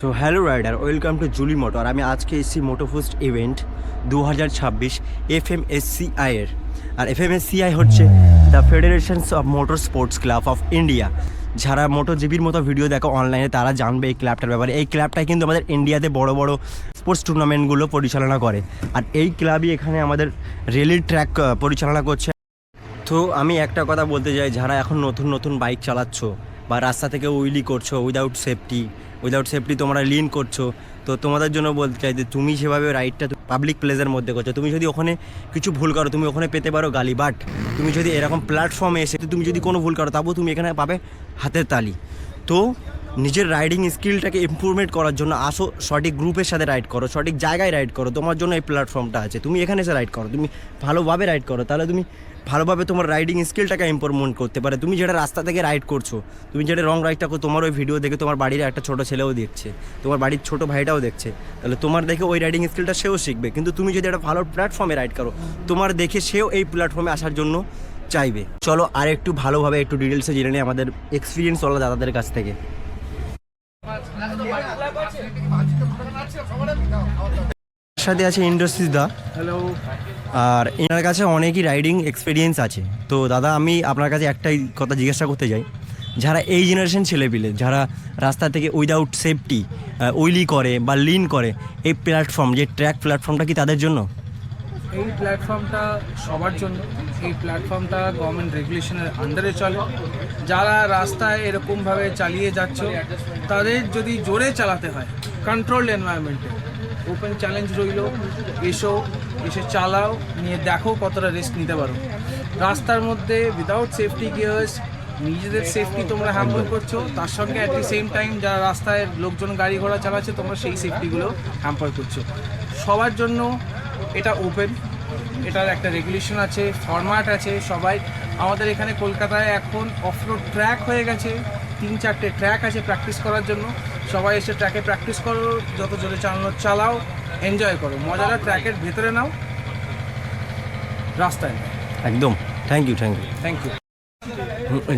তো hello rider, welcome to Julie motor. আমি আজকে এসেছি মোটোফোস্ট ইভেন্ট 2026 FMSCI এর। আর FMSCI হচ্ছে the federations of motor sports club of India. যারা মোটোজিবির মতো ভিডিও দেখো অনলাইনে তারা জানবে এই ক্লাবটার ব্যাপারে। এই ক্লাবটাই কিন্তু আমাদের ইন্ডিয়াতে বড় বড় স্পোর্টস টুর্নামেন্টগুলো পরিচালনা করে। আর এই ক্লাবই এখানে আমাদের রেলির ট্র্যাক পরিচালনা করছে। তো আমি একটা কথা বলতে চাই, যারা এখন নতুন নতুন বাইক চালাচ্ছ বা রাস্তা থেকে উইলি করছো উইদাউট সেফটি তোমরা লিন করছো, তো তোমাদের জন্য বলতে চাই যে তুমি যেভাবে রাইডটা পাবলিক প্লেসের মধ্যে করছো, তুমি যদি ওখানে কিছু ভুল করো তুমি ওখানে পেতে পারো গালি। বাট তুমি যদি এরকম প্ল্যাটফর্মে এসে তুমি যদি কোনো ভুল করো তাবো তুমি এখানে পাবে হাতের তালি। তো নিজের রাইডিং স্কিলটাকে ইমপ্রুভমেন্ট করার জন্য আসো, সঠিক গ্রুপের সাথে রাইড করো, সঠিক জায়গায় রাইড করো। তোমার জন্য এই প্ল্যাটফর্মটা আছে, তুমি এখানে এসে রাইড করো, তুমি ভালোভাবে রাইড করো, তাহলে তুমি ভালোভাবে তোমার রাইডিং স্কিলটাকে ইমপ্রুভমেন্ট করতে পারে। তুমি যেটা রাস্তা থেকে রাইড করছো, তুমি যেটা রং রাইডটা করো, তোমার ওই ভিডিও দেখে তোমার বাড়ির একটা ছোটো ছেলেও দেখছে, তোমার বাড়ির ছোটো ভাইটাও দেখছে, তাহলে তোমার দেখে ওই রাইডিং স্কিলটা সেও শিখবে। কিন্তু তুমি যদি একটা ভালো প্ল্যাটফর্মে রাইড করো, তোমার দেখে সেও এই প্ল্যাটফর্মে আসার জন্য চাইবে। চলো আর একটু ভালোভাবে একটু ডিটেলসে জেনে নিই আমাদের এক্সপিরিয়েন্স ওলা দাদাদের কাছ থেকে। সাথে আছে ইন্ডাস্ট্রিজ দা। হ্যালো। আর এনার কাছে অনেকই রাইডিং এক্সপিরিয়েন্স আছে। তো দাদা, আমি আপনার কাছে একটাই কথা জিজ্ঞাসা করতে চাই, যারা এই জেনারেশন ছেলেপিলে যারা রাস্তা থেকে উইদাউট সেফটি উইলি করে বা লিন করে, এই প্ল্যাটফর্ম যে ট্র্যাক প্ল্যাটফর্মটা কি তাদের জন্য? এই প্ল্যাটফর্মটা সবার জন্য। এই প্ল্যাটফর্মটা গভর্নমেন্ট রেগুলেশনের আন্ডারে চলে। যারা রাস্তায় এরকমভাবে চালিয়ে যাচ্ছে তাদের যদি জোরে চালাতে হয়, কন্ট্রোলড এনভায়রনমেন্টে ওপেন চ্যালেঞ্জ রইল, এসে চালাও, নিয়ে দেখো কতটা রিস্ক নিতে পারো। রাস্তার মধ্যে উইদাউট সেফটি গিয়ার্স নিজেদের সেফটি তোমরা হ্যাম্পার করছো, তার সঙ্গে অ্যাট দি সেম টাইম যারা রাস্তায় লোকজন গাড়ি ঘোড়া চালাচ্ছে তোমরা সেই সেফটিগুলো হ্যাম্পার করছো। সবার জন্য এটা ওপেন, এটার একটা রেগুলেশন আছে, ফরম্যাট আছে। সবাই আমাদের এখানে কলকাতায় এখন অফরোড ট্র্যাক হয়ে গেছে, 3-4টে ট্র্যাক আছে প্র্যাকটিস করার জন্য। সবাই এসে ট্র্যাকে প্র্যাকটিস করো, যত জোরে চালানো চালাও, এনজয় করো, মজাটা ট্র্যাকের ভেতরে নাও, রাস্তায় নাও। একদম, থ্যাংক ইউ। Thank you.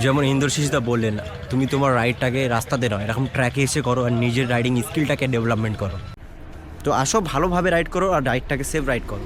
যেমন ইন্দ্রশিসদা বললেন, তুমি তোমার রাইডটাকে রাস্তাতে নয় এরকম ট্র্যাকে এসে করো আর নিজের রাইডিং স্কিলটাকে ডেভেলপমেন্ট করো। তো আসো, ভালোভাবে রাইড করো আর রাইডটাকে সেফ রাইড করো।